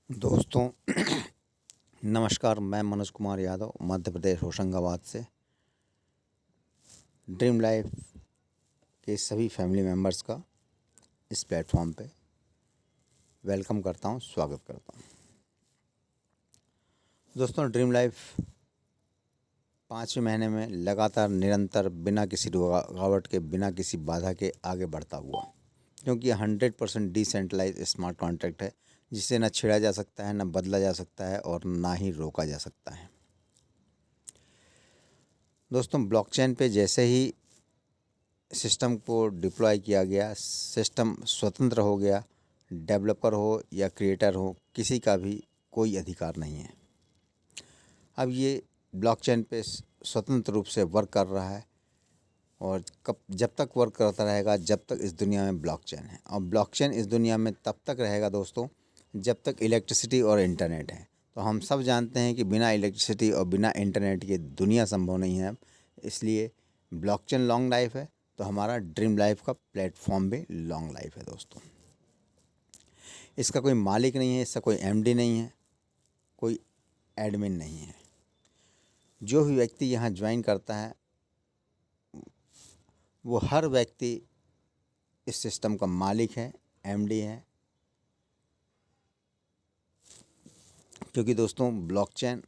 दोस्तों नमस्कार। मैं मनोज कुमार यादव मध्य प्रदेश होशंगाबाद से ड्रीम लाइफ के सभी फैमिली मेम्बर्स का इस प्लेटफॉर्म पे वेलकम करता हूँ, स्वागत करता हूँ। दोस्तों, ड्रीम लाइफ 5वें महीने में लगातार निरंतर बिना किसी रुकावट के, बिना किसी बाधा के आगे बढ़ता हुआ, क्योंकि 100% डिसेंट्रलाइज स्मार्ट कॉन्ट्रैक्ट है, जिसे न छेड़ा जा सकता है, न बदला जा सकता है और ना ही रोका जा सकता है। दोस्तों, ब्लॉकचेन पे जैसे ही सिस्टम को डिप्लॉय किया गया, सिस्टम स्वतंत्र हो गया। डेवलपर हो या क्रिएटर हो, किसी का भी कोई अधिकार नहीं है। अब ये ब्लॉकचेन पे स्वतंत्र रूप से वर्क कर रहा है और जब तक वर्क करता रहेगा, जब तक इस दुनिया में ब्लॉकचेन है। और ब्लॉकचेन इस दुनिया में तब तक रहेगा दोस्तों, जब तक इलेक्ट्रिसिटी और इंटरनेट है। तो हम सब जानते हैं कि बिना इलेक्ट्रिसिटी और बिना इंटरनेट के दुनिया संभव नहीं है। इसलिए ब्लॉकचेन लॉन्ग लाइफ है, तो हमारा ड्रीम लाइफ का प्लेटफॉर्म भी लॉन्ग लाइफ है दोस्तों। इसका कोई मालिक नहीं है, इसका कोई एमडी नहीं है, कोई एडमिन नहीं है। जो भी व्यक्ति यहाँ ज्वाइन करता है, वो हर व्यक्ति इस सिस्टम का मालिक है, एमडी है। क्योंकि दोस्तों, ब्लॉकचेन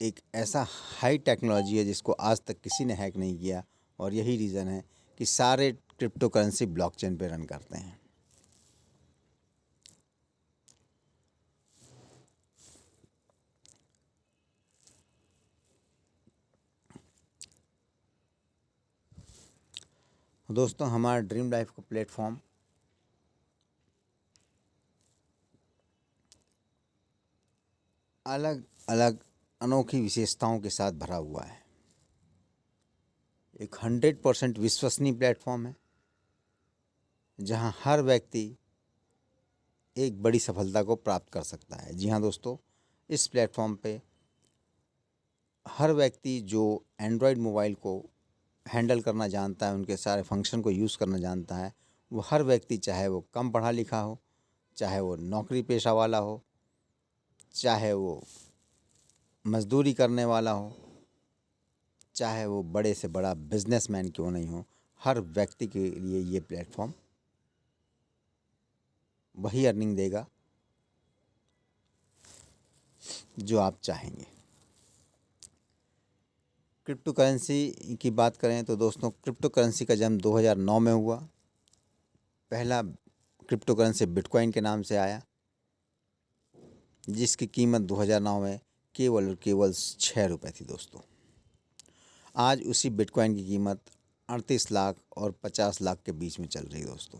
एक ऐसा हाई टेक्नोलॉजी है जिसको आज तक किसी ने हैक नहीं किया, और यही रीज़न है कि सारे क्रिप्टो करेंसी ब्लॉकचेन पे रन करते हैं। दोस्तों, हमारा ड्रीम लाइफ का प्लेटफॉर्म अलग अलग अनोखी विशेषताओं के साथ भरा हुआ है। एक 100% विश्वसनीय प्लेटफॉर्म है, जहां हर व्यक्ति एक बड़ी सफलता को प्राप्त कर सकता है। जी हाँ दोस्तों, इस प्लेटफॉर्म पे हर व्यक्ति जो एंड्रॉयड मोबाइल को हैंडल करना जानता है, उनके सारे फंक्शन को यूज़ करना जानता है, वो हर व्यक्ति, चाहे वो कम पढ़ा लिखा हो, चाहे वो नौकरी पेशा वाला हो, चाहे वो मजदूरी करने वाला हो, चाहे वो बड़े से बड़ा बिजनेसमैन क्यों नहीं हो, हर व्यक्ति के लिए ये प्लेटफॉर्म वही अर्निंग देगा जो आप चाहेंगे। क्रिप्टो करेंसी की बात करें तो दोस्तों, क्रिप्टो करेंसी का जन्म 2009 में हुआ। पहला क्रिप्टो करेंसी बिटकॉइन के नाम से आया, जिसकी कीमत 2009 में केवल और केवल 6 रुपये थी दोस्तों। आज उसी बिटकॉइन की कीमत 38 लाख और 50 लाख के बीच में चल रही है दोस्तों।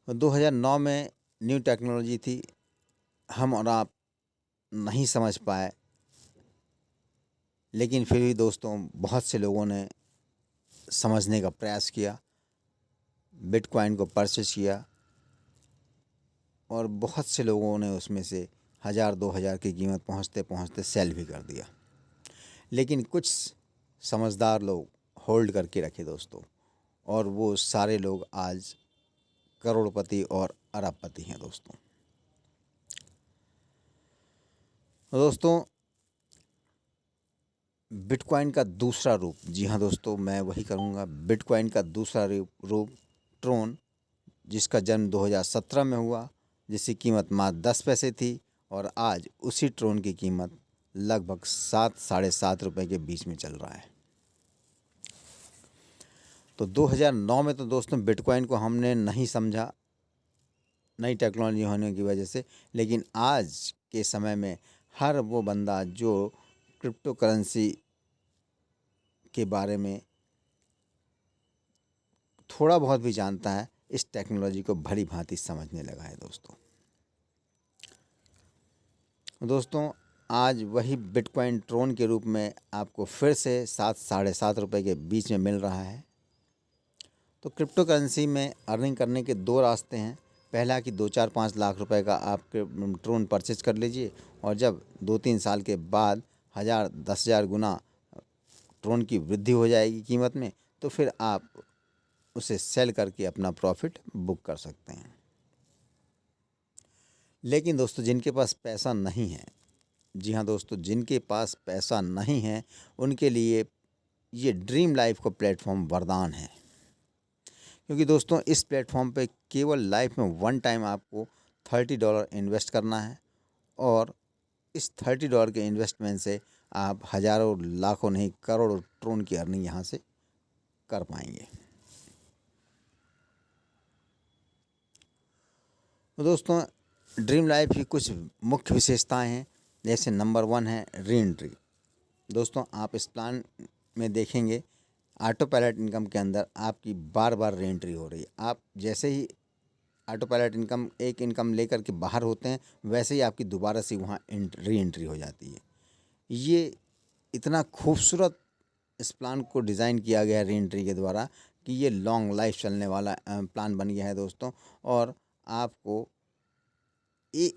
और 2009 में न्यू टेक्नोलॉजी थी, हम और आप नहीं समझ पाए, लेकिन फिर भी दोस्तों बहुत से लोगों ने समझने का प्रयास किया, बिटकॉइन को परचेज किया, और बहुत से लोगों ने उसमें से 1000-2000 की कीमत पहुंचते पहुंचते सेल भी कर दिया। लेकिन कुछ समझदार लोग होल्ड करके रखे दोस्तों, और वो सारे लोग आज करोड़पति और अरबपति हैं दोस्तों। दोस्तों, बिटकॉइन का दूसरा रूप, जी हाँ दोस्तों, मैं वही करूँगा। बिटकॉइन का दूसरा रूप ट्रोन, जिसका जन्म 2017 में हुआ, जिसकी कीमत मात्र 10 पैसे थी, और आज उसी ट्रोन की कीमत लगभग 7-7.5 रुपये के बीच में चल रहा है। तो 2009 में तो दोस्तों बिटकॉइन को हमने नहीं समझा, नई टेक्नोलॉजी होने की वजह से। लेकिन आज के समय में हर वो बंदा जो क्रिप्टो करेंसी के बारे में थोड़ा बहुत भी जानता है, इस टेक्नोलॉजी को भली भांति समझने लगा है दोस्तों। दोस्तों, आज वही बिटकॉइन ट्रोन के रूप में आपको फिर से 7-7.5 रुपये के बीच में मिल रहा है। तो क्रिप्टो करेंसी में अर्निंग करने के दो रास्ते हैं। पहला कि 2-4-5 लाख रुपए का आप ट्रोन परचेज कर लीजिए, और जब 2-3 साल के बाद 1000-10,000 गुना ट्रोन की वृद्धि हो जाएगी कीमत में, तो फिर आप उसे सेल करके अपना प्रॉफिट बुक कर सकते हैं। लेकिन दोस्तों जिनके पास पैसा नहीं है, जी हाँ दोस्तों, जिनके पास पैसा नहीं है उनके लिए ये ड्रीम लाइफ का प्लेटफॉर्म वरदान है। क्योंकि दोस्तों इस प्लेटफॉर्म पे केवल लाइफ में वन टाइम आपको $30 इन्वेस्ट करना है और इस $30 के इन्वेस्टमेंट से आप हज़ारों लाखों नहीं करोड़ों ट्रोन की अर्निंग यहाँ से कर पाएंगे। तो दोस्तों ड्रीम लाइफ की कुछ मुख्य विशेषताएं हैं, जैसे नंबर 1 है री एंट्री। दोस्तों आप इस प्लान में देखेंगे ऑटो पायलट इनकम के अंदर आपकी बार बार री एंट्री हो रही है। आप जैसे ही ऑटो पायलट इनकम एक इनकम लेकर के बाहर होते हैं, वैसे ही आपकी दोबारा से वहाँ री एंट्री हो जाती है। ये इतना खूबसूरत इस प्लान को डिज़ाइन किया गया है री एंट्री के द्वारा कि ये लॉन्ग लाइफ चलने वाला प्लान बन गया है दोस्तों। और आपको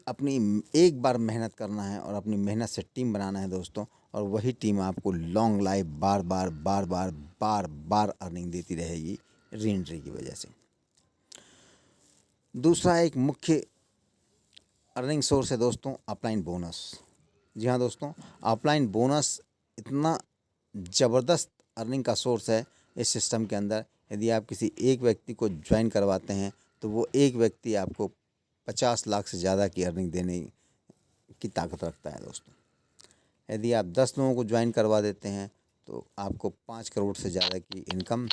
अपनी एक बार मेहनत करना है और अपनी मेहनत से टीम बनाना है दोस्तों, और वही टीम आपको लॉन्ग लाइफ बार बार अर्निंग देती रहेगी री एंट्री की वजह से। दूसरा एक मुख्य अर्निंग सोर्स है दोस्तों अपलाइन बोनस। जी हाँ दोस्तों, अपलाइन बोनस इतना ज़बरदस्त अर्निंग का सोर्स है इस सिस्टम के अंदर। यदि आप किसी एक व्यक्ति को ज्वाइन करवाते हैं तो वो एक व्यक्ति आपको 50 लाख से ज़्यादा की अर्निंग देने की ताकत रखता है दोस्तों। यदि आप 10 लोगों को ज्वाइन करवा देते हैं तो आपको 5 करोड़ से ज़्यादा की इनकम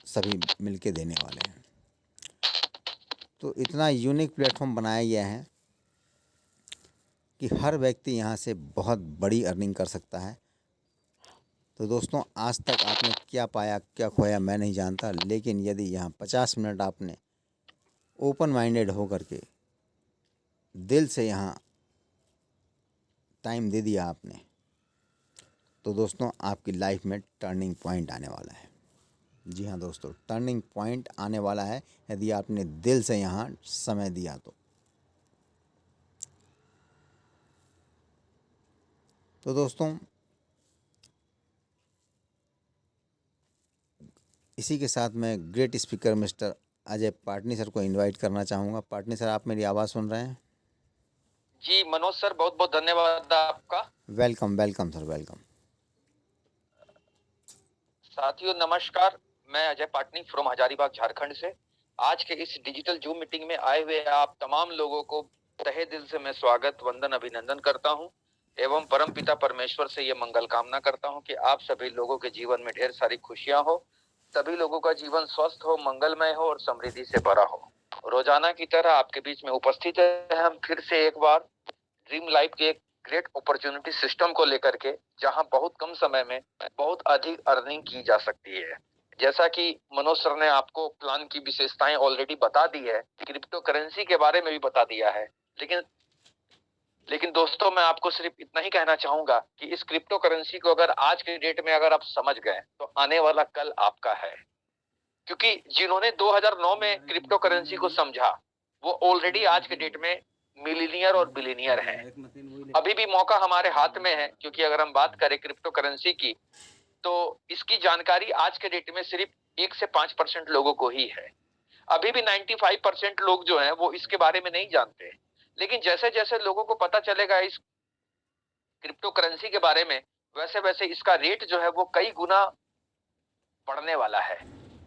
सभी मिलके देने वाले हैं। तो इतना यूनिक प्लेटफॉर्म बनाया गया है कि हर व्यक्ति यहाँ से बहुत बड़ी अर्निंग कर सकता है। तो दोस्तों आज तक आपने क्या पाया क्या खोया मैं नहीं जानता, लेकिन यदि यहाँ 50 मिनट आपने ओपन माइंडेड होकर के दिल से यहाँ टाइम दे दिया आपने, तो दोस्तों आपकी लाइफ में टर्निंग पॉइंट आने वाला है। जी हाँ दोस्तों, टर्निंग पॉइंट आने वाला है यदि आपने दिल से यहाँ समय दिया तो दोस्तों इसी के साथ मैं great speaker mister Ajay Patni sir को इनवाइट करना चाहूँगा। पाटनी सर, आप मेरी आवाज़ सुन रहे हैं? जी मनोज सर, बहुत बहुत धन्यवाद आपका। Welcome welcome sir, welcome. साथियों नमस्कार, मैं अजय पाटनी फ्रॉम हजारीबाग झारखंड से। आज के इस डिजिटल जूम मीटिंग में आए हुए आप तमाम लोगों को तहे दिल से मैं स्वागत वंदन अभिनंदन करता हूं एवं परम पिता परमेश्वर से ये मंगल कामना करता हूं कि आप सभी लोगों के जीवन में ढेर सारी खुशियां हो, सभी लोगों का जीवन स्वस्थ हो, मंगलमय हो और समृद्धि से भरा हो। रोजाना की तरह आपके बीच में उपस्थित है हम फिर से एक बार ड्रीम लाइफ के एक ग्रेट अपॉर्चुनिटी सिस्टम को लेकर के, जहां बहुत कम समय में बहुत अधिक अर्निंग की जा सकती है। जैसा कि मनोज सर ने आपको प्लान की विशेषताएं ऑलरेडी बता दी है, क्रिप्टो करेंसी के बारे में भी बता दिया है, लेकिन दोस्तों मैं आपको सिर्फ इतना ही कहना चाहूंगा कि इस क्रिप्टो करेंसी को अगर आज के डेट में अगर आप समझ गए तो आने वाला कल आपका है। क्योंकि जिन्होंने 2009 में क्रिप्टो करेंसी को समझा वो ऑलरेडी आज के डेट में मिलीनियर और बिलीनियर हैं। अभी भी मौका हमारे हाथ में है, क्योंकि अगर हम बात करें क्रिप्टो करेंसी की तो इसकी जानकारी आज के डेट में सिर्फ 1 से 5% लोगों को ही है। अभी भी 95% लोग जो हैं वो इसके बारे में नहीं जानते। लेकिन जैसे जैसे लोगों को पता चलेगा इस क्रिप्टो करेंसी के बारे में, वैसे वैसे इसका रेट जो है वो कई गुना बढ़ने वाला है।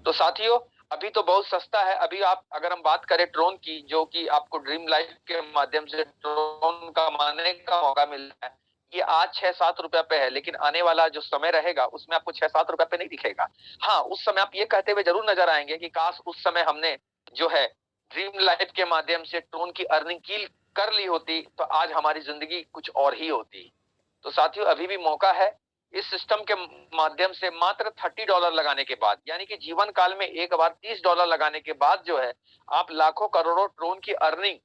तो साथियों अभी तो बहुत सस्ता है। अभी आप अगर हम बात करें ट्रोन की, जो कि आपको ड्रीम लाइफ के माध्यम से ट्रोन का मानने का मौका मिलता है, ये आज 6-7 रुपए पे है, लेकिन आने वाला जो समय रहेगा उसमें आपको 6-7 रुपए पे नहीं दिखेगा। हाँ, उस समय आप ये कहते हुए जरूर नजर आएंगे कि काश उस समय हमने जो है ड्रीम लाइफ के माध्यम से ट्रोन की अर्निंग की कर ली होती तो आज हमारी जिंदगी कुछ और ही होती। तो साथियों अभी भी मौका है। इस सिस्टम के माध्यम से मात्र $30 लगाने के बाद, यानी कि जीवन काल में एक बार $30 लगाने के बाद जो है आप लाखों करोड़ों ट्रोन की अर्निंग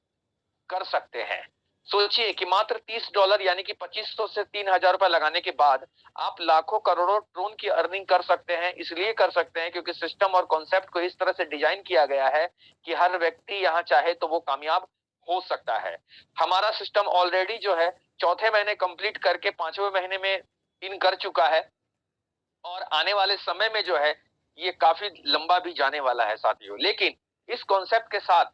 कर सकते हैं। सोचिए कि मात्र $30 यानी कि 2500 से 3000 रुपए लगाने के बाद आप लाखों करोड़ों ट्रोन की अर्निंग कर सकते हैं। इसलिए कर सकते हैं क्योंकि सिस्टम और कॉन्सेप्ट को इस तरह से डिजाइन किया गया है कि हर व्यक्ति यहाँ चाहे तो वो कामयाब हो सकता है। हमारा सिस्टम ऑलरेडी जो है 4थे महीने कंप्लीट करके 5वें महीने में इन कर चुका है और आने वाले समय में जो है ये काफी लंबा भी जाने वाला है साथियों। लेकिन इस कॉन्सेप्ट के साथ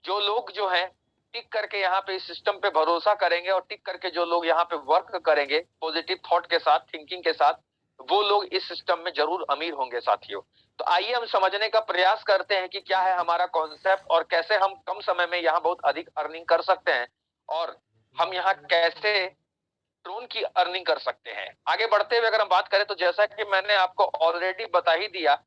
जो लोग जो हैं टिक करके यहाँ पे इस सिस्टम पे भरोसा करेंगे और टिक करके जो लोग यहाँ पे वर्क करेंगे पॉजिटिव थॉट के साथ, थिंकिंग के साथ, वो लोग इस सिस्टम में जरूर अमीर होंगे साथियों। तो आइए हम समझने का प्रयास करते हैं कि क्या है हमारा कॉन्सेप्ट और कैसे हम कम समय में यहाँ बहुत अधिक अर्निंग कर सकते हैं और हम यहाँ कैसे ड्रोन की अर्निंग कर सकते हैं। आगे बढ़ते हुए अगर हम बात करें तो जैसा कि मैंने आपको ऑलरेडी बता ही दिया,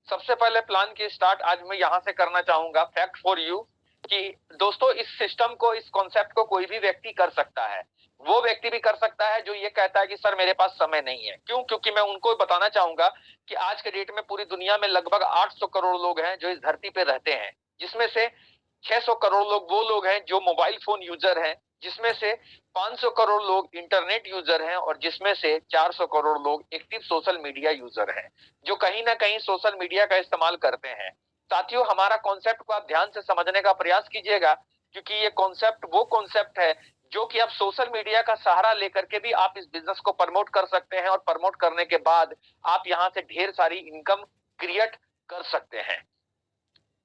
सबसे पहले प्लान की स्टार्ट आज मैं यहां से करना चाहूंगा। फैक्ट फॉर यू कि दोस्तों इस सिस्टम को, इस कॉन्सेप्ट को कोई भी व्यक्ति कर सकता है। वो व्यक्ति भी कर सकता है जो ये कहता है कि सर मेरे पास समय नहीं है। क्यों? क्योंकि मैं उनको बताना चाहूंगा कि आज के डेट में पूरी दुनिया में लगभग 800 करोड़ लोग हैं जो इस धरती पे रहते हैं, जिसमें से 600 करोड़ लोग वो लोग हैं जो मोबाइल फोन यूजर हैं, जिसमें से 500 करोड़ लोग इंटरनेट यूजर हैं और जिसमें से 400 करोड़ लोग एक्टिव सोशल मीडिया यूजर हैं, जो कहीं ना कहीं सोशल मीडिया का इस्तेमाल करते हैं। साथियों हमारा कॉन्सेप्ट को आप ध्यान से समझने का प्रयास कीजिएगा, क्योंकि ये कॉन्सेप्ट वो कॉन्सेप्ट है जो कि आप सोशल मीडिया का सहारा लेकर के भी आप इस बिजनेस को प्रमोट कर सकते हैं और प्रमोट करने के बाद आप यहाँ से ढेर सारी इनकम क्रिएट कर सकते हैं।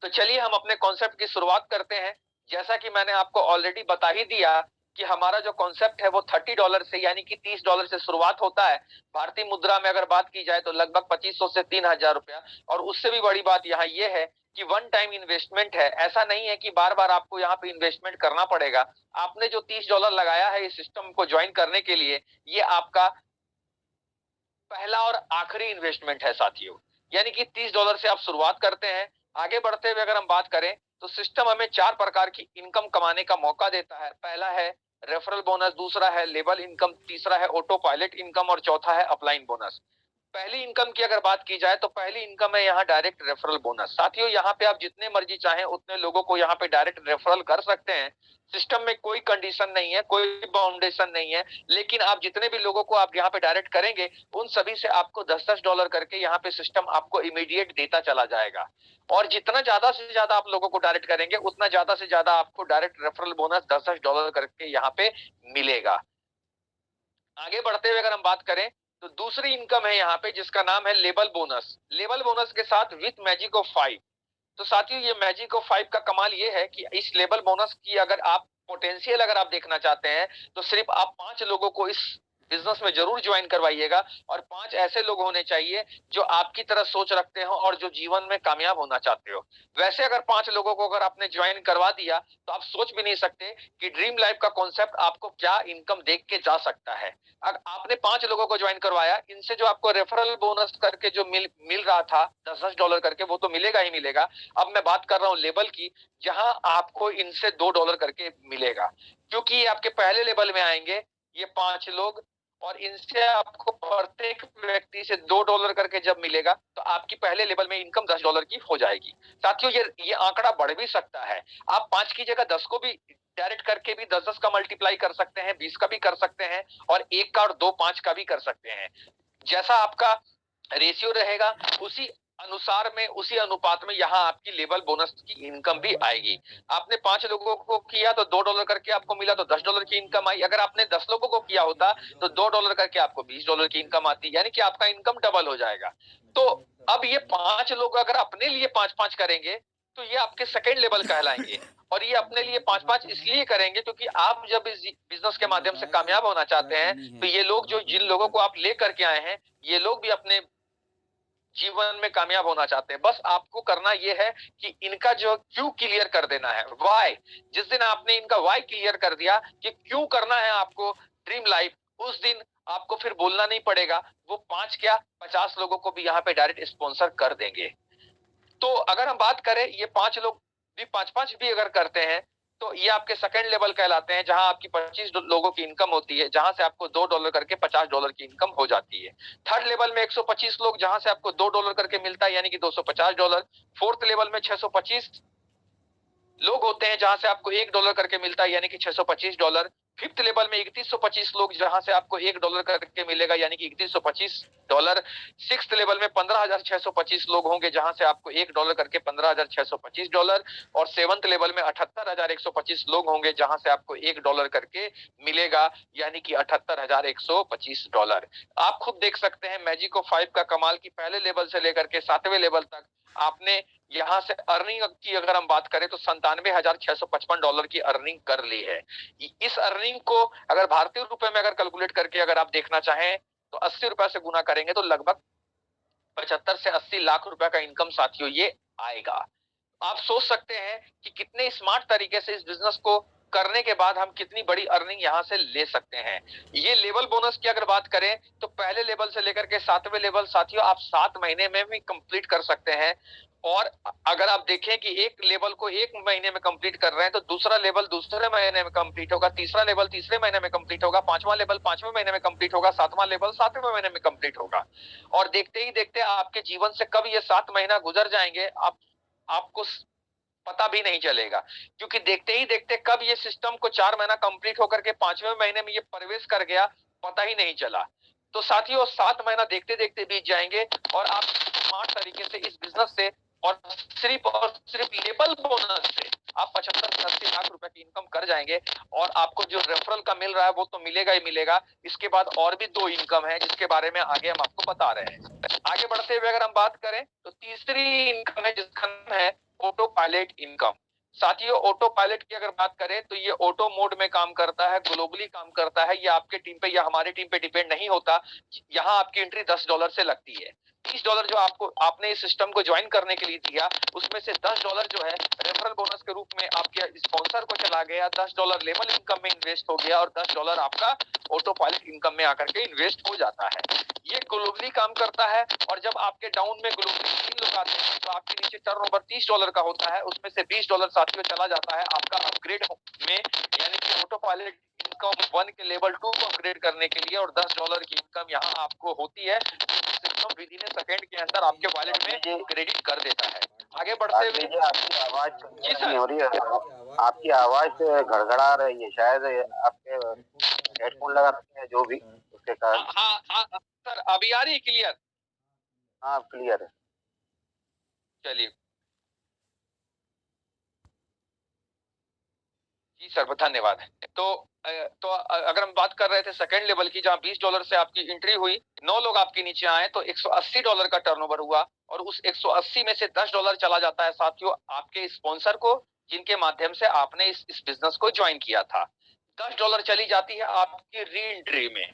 तो चलिए हम अपने कॉन्सेप्ट की शुरुआत करते हैं। जैसा कि मैंने आपको ऑलरेडी बता ही दिया कि हमारा जो कॉन्सेप्ट है वो $30 से यानी कि $30 से शुरुआत होता है। भारतीय मुद्रा में अगर बात की जाए तो लगभग 2500 से 3000 रुपया। और उससे भी बड़ी बात यहाँ ये है कि वन टाइम इन्वेस्टमेंट है। ऐसा नहीं है कि बार बार आपको यहाँ पे इन्वेस्टमेंट करना पड़ेगा। आपने जो $30 लगाया है इस सिस्टम को ज्वाइन करने के लिए, ये आपका पहला और आखिरी इन्वेस्टमेंट है साथियों। यानी कि $30 से आप शुरुआत करते हैं। आगे बढ़ते हुए अगर हम बात करें तो सिस्टम हमें 4 प्रकार की इनकम कमाने का मौका देता है। पहला है रेफरल बोनस, दूसरा है लेबल इनकम, तीसरा है ऑटो पायलट इनकम और चौथा है अपलाइन बोनस। पहली इनकम की अगर बात की जाए तो पहली इनकम है यहाँ डायरेक्ट रेफरल बोनस। साथियों यहाँ पे आप जितने मर्जी चाहें उतने लोगों को यहाँ पे डायरेक्ट रेफरल कर सकते हैं। सिस्टम में कोई कंडीशन नहीं है, कोई बाउंडेशन नहीं है, लेकिन आप जितने भी लोगों को आप यहाँ पे डायरेक्ट करेंगे उन सभी से आपको $10-10 करके यहाँ पे सिस्टम आपको इमीडिएट देता चला जाएगा। और जितना ज्यादा से ज्यादा आप लोगों को डायरेक्ट करेंगे उतना ज्यादा से ज्यादा आपको डायरेक्ट रेफरल बोनस $10-10 करके यहाँ पे मिलेगा। आगे बढ़ते हुए अगर हम बात करें तो दूसरी इनकम है यहाँ पे जिसका नाम है लेबल बोनस। लेबल बोनस के साथ विथ मैजिक ऑफ 5। तो साथियों ये मैजिक ऑफ 5 का कमाल ये है कि इस लेबल बोनस की अगर आप पोटेंशियल अगर आप देखना चाहते हैं तो सिर्फ आप 5 लोगों को इस बिजनेस में जरूर ज्वाइन करवाइएगा। और 5 ऐसे लोग होने चाहिए जो आपकी तरह सोच रखते हो और जो जीवन में कामयाब होना चाहते हो। वैसे अगर 5 लोगों को अगर आपने ज्वाइन करवा दिया तो आप सोच भी नहीं सकते कि ड्रीम लाइफ का कॉन्सेप्ट आपको क्या इनकम देख के जा सकता है। अगर आपने 5 लोगों को ज्वाइन करवाया, इनसे जो आपको रेफरल बोनस करके जो मिल रहा था $10-10 करके, वो तो मिलेगा ही मिलेगा। अब मैं बात कर रहा हूँ लेवल की, जहां आपको इनसे $2 करके मिलेगा, क्योंकि ये आपके पहले लेवल में आएंगे ये 5 लोग। और इनसे आपको प्रत्येक व्यक्ति से $2 करके जब मिलेगा तो आपकी पहले लेवल में इनकम $10 की हो जाएगी। साथियों ये आंकड़ा बढ़ भी सकता है। आप 5 की जगह 10 को भी डायरेक्ट करके भी 10-10 का मल्टीप्लाई कर सकते हैं, 20 का भी कर सकते हैं और 1 का और 2 5 का भी कर सकते हैं। जैसा आपका रेशियो रहेगा उसी अनुसार में, उसी अनुपात में यहाँ आपकी लेवल बोनस की इनकम भी आएगी। आपने 5 लोगों को किया तो $2 करके आपको मिला तो $10 की इनकम आई। अगर आपने 10 लोगों को किया होता तो $2 करके आपको $20 की इनकम आती, यानी कि आपका इनकम डबल हो जाएगा। तो अब ये 5 लोग अगर अपने लिए 5-5 करेंगे तो ये आपके सेकेंड लेवल कहलाएंगे। और ये अपने लिए 5-5 इसलिए करेंगे क्योंकि आप जब इस बिजनेस के माध्यम से कामयाब होना चाहते हैं तो ये लोग जो जिन लोगों को आप ले करके आए हैं ये लोग भी अपने जीवन में कामयाब होना चाहते हैं। बस आपको करना यह है कि इनका जो क्यों क्लियर कर देना है, वाई। जिस दिन आपने इनका वाई क्लियर कर दिया कि क्यों करना है आपको ड्रीम लाइफ, उस दिन आपको फिर बोलना नहीं पड़ेगा। वो 5 क्या 50 लोगों को भी यहाँ पे डायरेक्ट स्पॉन्सर कर देंगे। तो अगर हम बात करें ये 5 लोग भी 5-5 भी अगर करते हैं तो ये आपके सेकंड लेवल कहलाते हैं, जहां आपकी 25 लोगों की इनकम होती है, जहां से आपको $2 करके $50 की इनकम हो जाती है। थर्ड लेवल में 125 लोग, जहां से आपको $2 करके मिलता है यानी कि $250। फोर्थ लेवल में 625 लोग होते हैं जहां से आपको $1 करके मिलता है यानी कि $625। फिफ्थ लेवल में 3125 लोग जहां से आपको $1 करके मिलेगा, यानी कि $3125। सिक्स्थ लेवल में 15,625 लोग होंगे जहां से आपको $1 करके $15,625। और सेवंथ लेवल में 78,125 लोग होंगे जहां से आपको $1 करके मिलेगा, यानी कि $78,125। आप खुद देख सकते हैं मैजिको 5 का कमाल की पहले लेवल से लेकर के 7वें लेवल तक आपने यहां से अर्निंग की अगर हम बात करें तो $97,655 की अर्निंग कर ली है। इस अर्निंग को अगर भारतीय रुपए में अगर कैलकुलेट करके अगर आप देखना चाहें तो 80 रुपए से गुना करेंगे तो लगभग 75 से 80 लाख रुपए का इनकम साथियों ये आएगा। आप सोच सकते हैं कि कितने स्मार्ट तरीके से इस बिजनेस को करने के बाद हम कितनी बड़ी अर्निंग यहां से ले सकते हैं। ये लेवल बोनस की अगर बात करें तो पहले लेवल से लेकर के 7वें लेवल साथियों आप 7 महीने में भी कंप्लीट कर सकते हैं। और अगर आप देखें कि एक लेवल को 1 महीने में कंप्लीट कर रहे हैं तो दूसरा लेवल दूसरे महीने में कंप्लीट होगा, तीसरा लेवल तीसरे महीने में कंप्लीट होगा, पांचवां लेवल 5वें महीने में कंप्लीट होगा, सातवां लेवल 7वें महीने में कंप्लीट होगा। और देखते ही देखते आपके जीवन से कब ये 7 महीना गुजर जाएंगे आपको पता भी नहीं चलेगा, क्योंकि देखते ही देखते कब ये सिस्टम को 4 महीना कंप्लीट होकर के 5वें महीने में ये प्रवेश कर गया पता ही नहीं चला। तो साथियों 7 महीना देखते देखते बीत जाएंगे और आप स्मार्ट तरीके से इस बिजनेस से और सिर्फ लेवल बोनस से आप 75 से 80 लाख रुपए की इनकम कर जाएंगे। और आपको जो रेफरल का मिल रहा है वो तो मिलेगा ही मिलेगा, इसके बाद और भी 2 इनकम है जिसके बारे में आगे हम आपको बता रहे हैं। आगे बढ़ते हुए अगर हम बात करें तो तीसरी इनकम है जिसका नाम है ऑटो पायलट इनकम। साथियों ऑटो पायलट की अगर बात करें तो ये ऑटो मोड में काम करता है, ग्लोबली काम करता है। ये आपके टीम पे या हमारी टीम पे डिपेंड नहीं होता। यहाँ आपकी एंट्री $10 से लगती है। $30 जो आपने इस सिस्टम को ज्वाइन करने के लिए दिया, उसमें से $10 जो है रेफरल बोनस के रूप में आपके स्पॉन्सर को चला गया, $10 लेवल इनकम में इन्वेस्ट हो गया और $10 आपका ऑटो पायलट इनकम में आकर के इन्वेस्ट हो जाता है। ये ग्लोबली काम करता है। और जब आपके डाउन में ग्लोबली 3 लोग आते हैं तो आपके नीचे टर्नओवर $30 का होता है, उसमें से $20 साथियों चला जाता है आपका अपग्रेड में, यानी कि ऑटो पायलट इनकम 1 के लेवल 2 को अपग्रेड करने के लिए। और $10 की इनकम यहाँ आपको होती है, system with in A second के अंदर आपके वॉलेट में क्रेडिट कर देता है। आगे बढ़ते हुए आपकी आवाज जी नहीं सर, हो रही है, आपकी आवाज गड़गड़ा रही है, शायद आपके हेडफोन लगा रखे हैं जो भी उसके कारण। हाँ हाँ हाँ सर, अभी आ रही है क्लियर? हाँ क्लियर है। चलिए जी सर, धन्यवाद। तो अगर हम बात कर रहे थे सेकंड लेवल की, जहां $20 से आपकी एंट्री हुई, 9 लोग आपके नीचे आए तो $180 का टर्नओवर हुआ। और उस 180 में से $10 चला जाता है साथियों आपके स्पॉन्सर को, जिनके माध्यम से आपने इस बिजनेस को ज्वाइन किया था। $10 चली जाती है आपकी री एंट्री में।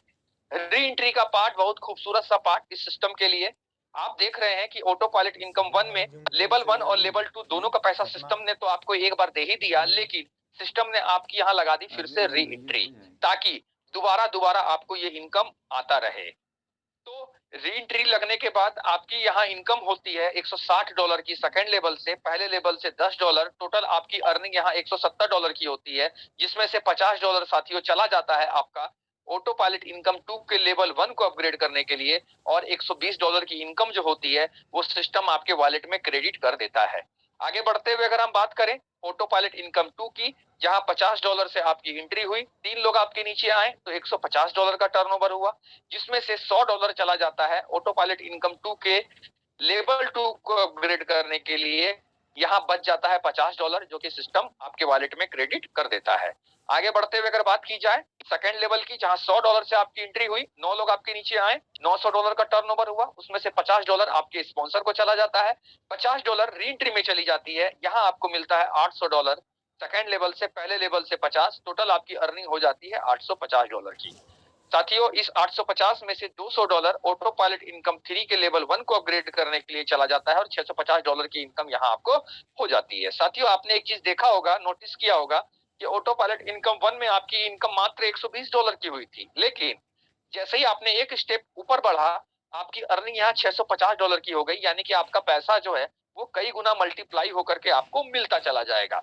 री एंट्री का पार्ट बहुत खूबसूरत सा पार्ट इस सिस्टम के लिए। आप देख रहे हैं कि ऑटो पायलट इनकम 1 में लेवल 1 और लेवल 2 दोनों का पैसा सिस्टम ने तो आपको एक बार दे ही दिया, लेकिन सिस्टम ने आपकी यहाँ लगा दी फिर से री एंट्री, ताकि दोबारा आपको ये इनकम आता रहे। तो री एंट्री लगने के बाद आपकी यहाँ इनकम होती है $160 की सेकंड लेवल से, पहले लेवल से $10। टोटल आपकी अर्निंग यहाँ $170 की होती है, जिसमें से $50 साथियों चला जाता है आपका ऑटो पायलट इनकम 2 के लेवल 1 को अपग्रेड करने के लिए। और $120 की इनकम जो होती है वो सिस्टम आपके वॉलेट में क्रेडिट कर देता है। आगे बढ़ते हुए अगर हम बात करें ऑटो पायलट इनकम 2 की, जहां $50 से आपकी एंट्री हुई, 3 लोग आपके नीचे आए तो $150 का टर्नओवर हुआ, जिसमें से $100 चला जाता है ऑटो पायलट इनकम 2 के लेवल 2 को अपग्रेड करने के लिए। यहाँ बच जाता है $50 जो कि सिस्टम आपके वॉलेट में क्रेडिट कर देता है। आगे बढ़ते हुए अगर बात की जाए सेकंड लेवल की, जहां $100 से आपकी एंट्री हुई, 9 लोग आपके नीचे आए, $900 का टर्नओवर हुआ, उसमें से $50 आपके स्पॉन्सर को चला जाता है, $50 री एंट्री में चली जाती है। यहाँ आपको मिलता है $800 सेकंड लेवल से, पहले लेवल से 50, टोटल आपकी अर्निंग हो जाती है $850 की। साथियों इस 850 में से $200 ऑटो पायलट इनकम 3 के लेवल 1 को अपग्रेड करने के लिए चला जाता है और $650 की इनकम यहाँ आपको हो जाती है। साथियों आपने एक चीज देखा होगा, नोटिस किया होगा कि ऑटो पायलट इनकम 1 में आपकी इनकम मात्र $120 की हुई थी, लेकिन जैसे ही आपने एक स्टेप ऊपर बढ़ा आपकी अर्निंग यहाँ $650 की हो गई, यानी कि आपका पैसा जो है वो कई गुना मल्टीप्लाई होकर के आपको मिलता चला जाएगा।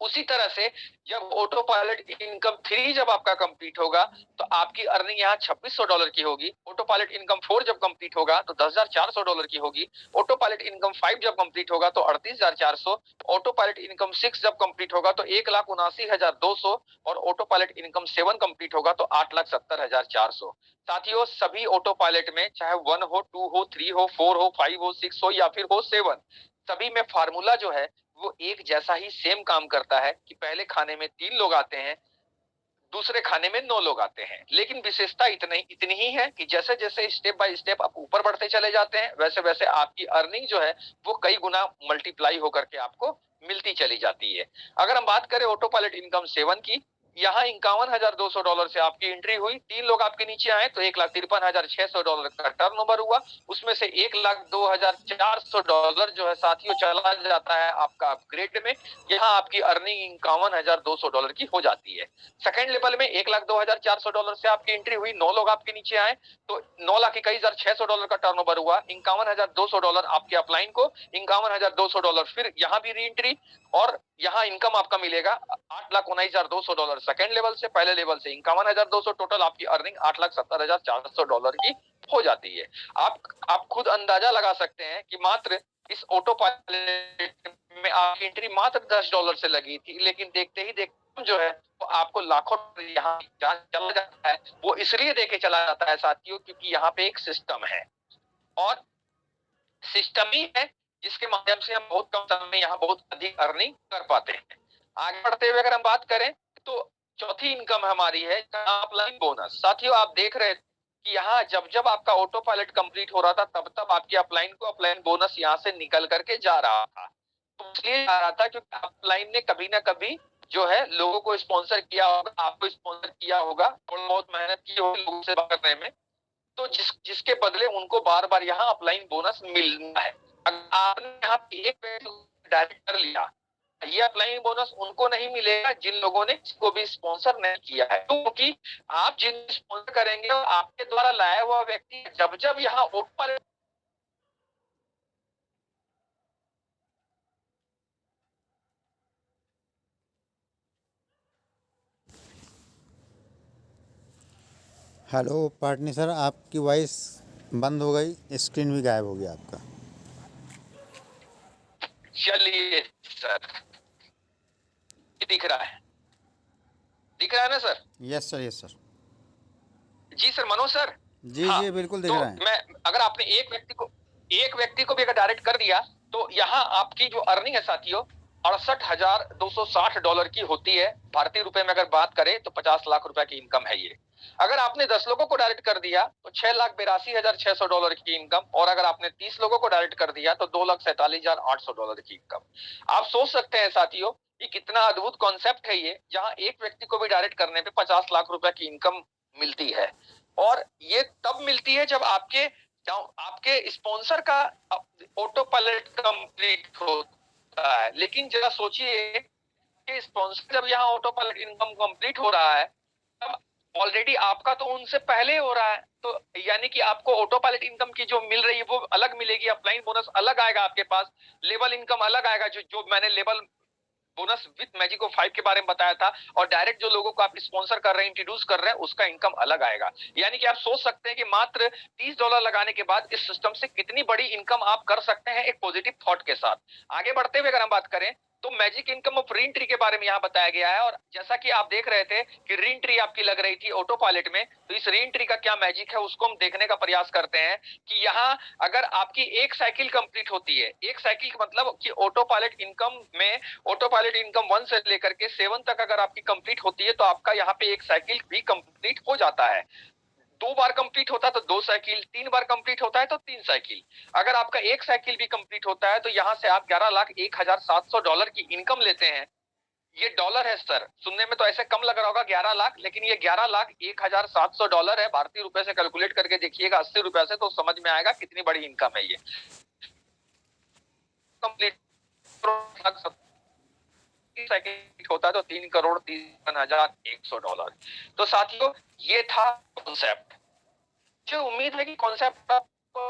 उसी तरह से जब ऑटो पायलट इनकम 3 जब आपका कंप्लीट होगा तो आपकी अर्निंग यहाँ $2600 की होगी। ऑटो पायलट इनकम 4 जब कंप्लीट होगा तो $10,400 की होगी। ऑटो पायलट इनकम 5 जब कंप्लीट होगा तो 38,400। ऑटो पायलट इनकम 6 जब कंप्लीट होगा तो 1,79,200 और ऑटो पायलट इनकम 7 कंप्लीट होगा तो 8,70,400। साथियों, सभी ऑटो पायलट में चाहे 1 हो, 2 हो, 3 हो, 4 हो, 5 हो, 6 हो या फिर हो 7, सभी में फार्मूला जो है वो एक जैसा ही सेम काम करता है कि पहले खाने में 3 लोग आते हैं, दूसरे खाने में 9 लोग आते हैं। लेकिन विशेषता इतनी ही है कि जैसे जैसे स्टेप बाय स्टेप आप ऊपर बढ़ते चले जाते हैं, वैसे वैसे आपकी अर्निंग जो है वो कई गुना मल्टीप्लाई होकर के आपको मिलती चली जाती है। अगर हम बात करें ऑटो पायलट इनकम 7 की, यहाँ $51,200 से आपकी एंट्री हुई। 3 लोग आपके नीचे आए तो $1,53,600 का टर्नओवर हुआ। उसमें से $1,02,400 जो है साथियों चला जाता है आपका अपग्रेड में। यहाँ आपकी अर्निंग $51,200 की हो जाती है। सेकंड लेवल में $1,02,400 से आपकी एंट्री हुई। 9 लोग आपके नीचे आए तो $9,21,600 का टर्नओवर हुआ। $51,200 आपके अपलाइन को, $51,200 फिर यहाँ भी री एंट्री और यहाँ इनकम आपका मिलेगा $8,19,200 सेकंड लेवल से। पहले लेवल से 51,200, टोटल आपकी अर्निंग $8,70,400 की हो जाती है। आप खुद अंदाजा लगा सकते हैं कि मात्र इस ऑटो पायलट में आपकी एंट्री मात्र $10 से लगी थी, लेकिन देखते ही देखते जो है तो आपको लाखों यहाँ चला जाता है। वो इसलिए देके चला जाता है साथियों क्योंकि यहाँ पे एक सिस्टम है और सिस्टम ही है जिसके माध्यम से हम बहुत कम समय में यहाँ बहुत अधिक अर्निंग कर पाते हैं। आगे बढ़ते हुए अगर हम बात करें तो चौथी इनकम हमारी है अपलाइन बोनस। साथियों, आप देख रहे कि यहाँ जब जब आपका ऑटो पायलट कंप्लीट हो रहा था तब तब आपकी अपलाइन को अपलाइन बोनस यहाँ से निकल करके जा रहा था। तो इसलिए जा रहा था क्योंकि अपलाइन ने कभी ना कभी जो है लोगों को स्पॉन्सर किया होगा, आपको स्पॉन्सर किया होगा, थोड़ा बहुत मेहनत की होगी लोगों से बात करने में, तो जिसके बदले उनको बार बार यहाँ अपलाइन बोनस मिलना है। अगर आपने यहाँ पे एक डायरेक्ट कर लिया, ये अपलाइन बोनस उनको नहीं मिलेगा जिन लोगों ने इसको भी स्पॉन्सर नहीं किया है, क्योंकि आप जिन स्पॉन्सर करेंगे और आपके द्वारा लाया हुआ व्यक्ति जब जब यहाँ ऊपर हेलो पार्टनर सर, आपकी वॉइस बंद हो गई, स्क्रीन भी गायब हो गया आपका। चलिए सर, दिख रहा है ना सर? Yes sir, yes sir. जी सर, मनोज सर। जी हाँ, जी बिल्कुल दिख तो रहा है। मैं अगर आपने एक व्यक्ति को भी अगर डायरेक्ट कर दिया तो यहाँ आपकी जो अर्निंग है साथियों $68,260 की होती है। भारतीय रुपए में अगर बात करें तो 50 लाख रुपए की इनकम है ये। अगर आपने 10 लोगों को डायरेक्ट कर दिया तो $6,82,600 की इनकम, और अगर आपने 30 लोगों को डायरेक्ट कर दिया तो $2,47,800 की इनकम। आप सोच सकते हैं साथियों कि कितना अद्भुत कॉन्सेप्ट है ये, जहां एक व्यक्ति को भी डायरेक्ट करने पे 50 लाख रुपए की इनकम मिलती है। और ये तब मिलती है जब आपके स्पॉन्सर का ऑटो पायलट कंप्लीट होता है। लेकिन जरा सोचिए कि स्पॉन्सर जब यहाँ ऑटो पायलट इनकम कंप्लीट हो रहा है तब ऑलरेडी आपका तो उनसे पहले हो रहा है, तो यानी कि आपको ऑटो पायलट इनकम की जो मिल रही है वो अलग मिलेगी, अपलाइन बोनस अलग आएगा आपके पास, लेवल इनकम अलग आएगा। जो मैंने लेवल बोनस विद मैजिको 5 के बारे में बताया था, और डायरेक्ट जो लोगों को आप स्पॉन्सर कर रहे हैं, इंट्रोड्यूस कर रहे हैं, उसका इनकम अलग आएगा। यानी कि आप सोच सकते हैं कि मात्र $30 लगाने के बाद इस सिस्टम से कितनी बड़ी इनकम आप कर सकते हैं एक पॉजिटिव थॉट के साथ। आगे बढ़ते हुए अगर हम बात करें तो magic income of re entry के बारे में यहाँ बताया गया है। और जैसा कि आप देख रहे थे कि री एंट्री आपकी लग रही थी ऑटो पायलट में, तो इस री एंट्री का क्या मैजिक है उसको हम देखने का प्रयास करते हैं कि यहाँ अगर आपकी एक साइकिल कंप्लीट होती है, एक साइकिल का मतलब कि ऑटो पायलट इनकम में ऑटो पायलट इनकम 1 से लेकर के 7 तक अगर आपकी कंप्लीट होती है तो आपका यहाँ पे एक साइकिल भी कंप्लीट हो जाता है। 2 बार कंप्लीट होता है तो 2 साइकिल, 3 बार कंप्लीट होता है तो 3 साइकिल। अगर आपका एक साइकिल भी कंप्लीट होता है तो यहाँ से आप $11,01,700 की इनकम लेते हैं। ये डॉलर है सर, सुनने में तो ऐसे कम लग रहा होगा 11 लाख, लेकिन ये $11,01,700 है। भारतीय रुपए से कैलकुलेट करके देखिएगा 80 रुपए से, तो समझ में आएगा कितनी बड़ी इनकम है ये। कंप्लीट साइकिल होता है तो $3,53,100। तो साथियों ये था कॉन्सेप्ट। मुझे उम्मीद है कि कॉन्सेप्ट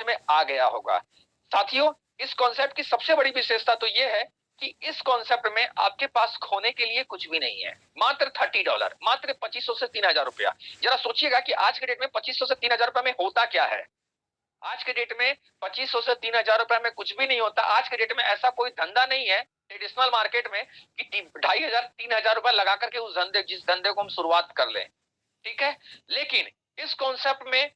में आ गया होगा। साथियों इस कॉन्सेप्ट की सबसे बड़ी विशेषता तो ये है कि इस कॉन्सेप्ट में आपके पास खोने के लिए कुछ भी नहीं है। मात्र $30, मात्र 2500 से 3000 रुपया। जरा सोचिएगा कि आज के डेट में 2500 से 3000 रुपया में होता क्या है। आज के डेट में 2500 से 3000 रुपया में कुछ भी नहीं होता। आज के डेट में ऐसा कोई धंधा नहीं है ट्रेडिशनल मार्केट में कि 2500 3000 रुपया लगा करके उस धंधे जिस धंधे को हम शुरुआत कर लें, ठीक है। लेकिन इस कॉन्सेप्ट में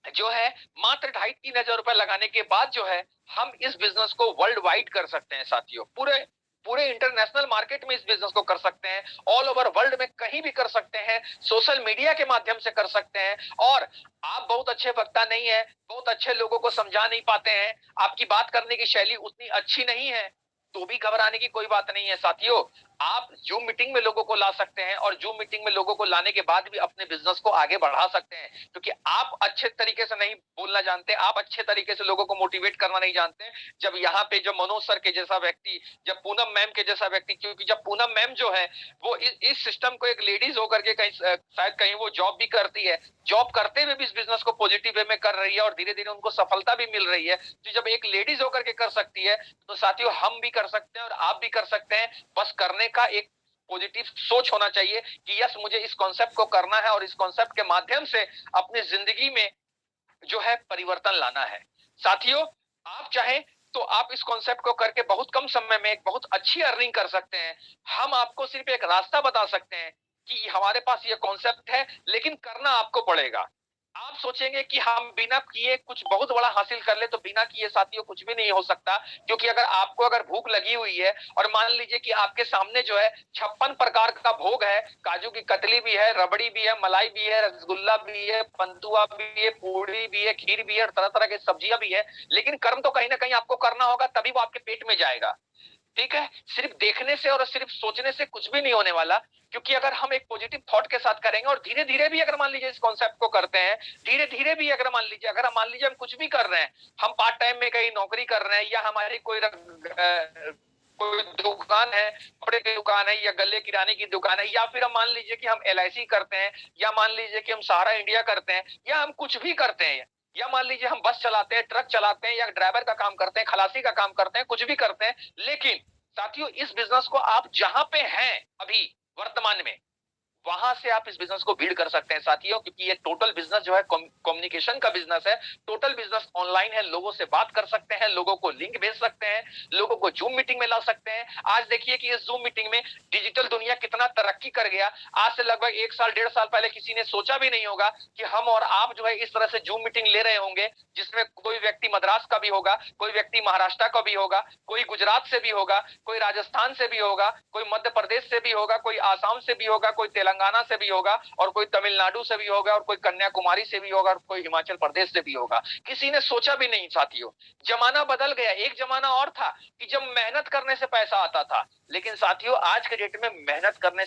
जो है मात्र 2500-3000 रुपए लगाने के बाद जो है हम इस बिजनेस को वर्ल्ड वाइड कर सकते हैं साथियों। पूरे पूरे इंटरनेशनल मार्केट में इस बिजनेस को कर सकते हैं, ऑल ओवर वर्ल्ड में कहीं भी कर सकते हैं, सोशल मीडिया के माध्यम से कर सकते हैं। और आप बहुत अच्छे वक्ता नहीं है, बहुत अच्छे लोगों को समझा नहीं पाते हैं, आपकी बात करने की शैली उतनी अच्छी नहीं है, तो भी घबराने की कोई बात नहीं है साथियों। आप जूम मीटिंग में लोगों को ला सकते हैं और जूम मीटिंग में लोगों को लाने के बाद भी अपने बिजनेस को आगे बढ़ा सकते हैं, क्योंकि आप अच्छे तरीके से नहीं बोलना जानते, आप अच्छे तरीके से लोगों को मोटिवेट करना नहीं जानते। जब यहाँ पे जब मनोज सर के जैसा व्यक्ति, जब पूनम मैम के जैसा व्यक्ति, क्योंकि जब पूनम मैम जो है वो इस सिस्टम को एक लेडीज होकर के कहीं शायद कहीं वो जॉब भी करती है, जॉब करते हुए भी इस बिजनेस को पॉजिटिव वे में कर रही है और धीरे धीरे उनको सफलता भी मिल रही है। तो जब एक लेडीज होकर के कर सकती है तो साथियों हम भी कर सकते हैं और आप भी कर सकते हैं। बस करने का एक पॉजिटिव सोच होना चाहिए कि यस मुझे इस कॉन्सेप्ट को करना है और इस कॉन्सेप्ट के माध्यम से अपनी जिंदगी में जो है परिवर्तन लाना है। साथियों आप चाहें तो आप इस कॉन्सेप्ट को करके बहुत कम समय में एक बहुत अच्छी अर्निंग कर सकते हैं। हम आपको सिर्फ एक रास्ता बता सकते हैं कि हमारे पास ये कॉन्सेप्ट है, लेकिन करना आपको पड़ेगा। आप सोचेंगे कि हम बिना किए कुछ बहुत बड़ा हासिल कर ले, तो बिना किए साथियों कुछ भी नहीं हो सकता। क्योंकि अगर आपको अगर भूख लगी हुई है और मान लीजिए कि आपके सामने जो है 56 प्रकार का भोग है, काजू की कतली भी है, रबड़ी भी है, मलाई भी है, रसगुल्ला भी है, पंतुआ भी है, पूड़ी भी है, खीर भी है और तरह तरह की सब्जियां भी है, लेकिन कर्म तो कहीं ना कहीं आपको करना होगा, तभी वो आपके पेट में जाएगा। ठीक है, सिर्फ देखने से और सिर्फ सोचने से कुछ भी नहीं होने वाला। क्योंकि अगर हम एक पॉजिटिव थॉट के साथ करेंगे और धीरे धीरे भी अगर मान लीजिए इस कॉन्सेप्ट को करते हैं, धीरे धीरे भी अगर मान लीजिए हम कुछ भी कर रहे हैं, हम पार्ट टाइम में कहीं नौकरी कर रहे हैं या हमारी कोई दुकान है, कपड़े की दुकान है या गले किराने की दुकान है, या फिर हम मान लीजिए कि हम LIC करते हैं, या मान लीजिए कि हम सहारा इंडिया करते हैं, या हम कुछ भी करते हैं, या मान लीजिए हम बस चलाते हैं, ट्रक चलाते हैं, या ड्राइवर का काम करते हैं, खलासी का काम करते हैं, कुछ भी करते हैं। लेकिन साथियों इस बिजनेस को आप जहां पे हैं अभी वर्तमान में, वहां से आप इस बिजनेस को बिल्ड कर सकते हैं साथियों। क्योंकि ये टोटल बिजनेस जो है कम्युनिकेशन का बिजनेस है, टोटल बिजनेस ऑनलाइन है, लोगों से बात कर सकते हैं, लोगों को लिंक भेज सकते हैं, लोगों को जूम मीटिंग में ला सकते हैं। आज देखिए कि इस जूम मीटिंग में डिजिटल दुनिया कितना तरक्की कर गया। आज से लगभग 1 साल 1.5 साल पहले किसी ने सोचा भी नहीं होगा कि हम और आप जो है इस तरह से जूम मीटिंग ले रहे होंगे, जिसमें कोई व्यक्ति मद्रास का भी होगा, कोई व्यक्ति महाराष्ट्र का भी होगा, कोई गुजरात से भी होगा, कोई राजस्थान से भी होगा, कोई मध्य प्रदेश से भी होगा, कोई आसाम से भी होगा, कोई तेलंगाना से भी होगा और कोई तमिलनाडु से भी होगा और कोई कन्याकुमारी से भी होगा और कोई हिमाचल प्रदेश से भी होगा। किसी ने सोचा भी नहीं साथियों। जमाना बदल गया। एक जमाना और था कि जब मेहनत करने से पैसा आता था, लेकिन साथियों आज के डेट में मेहनत करने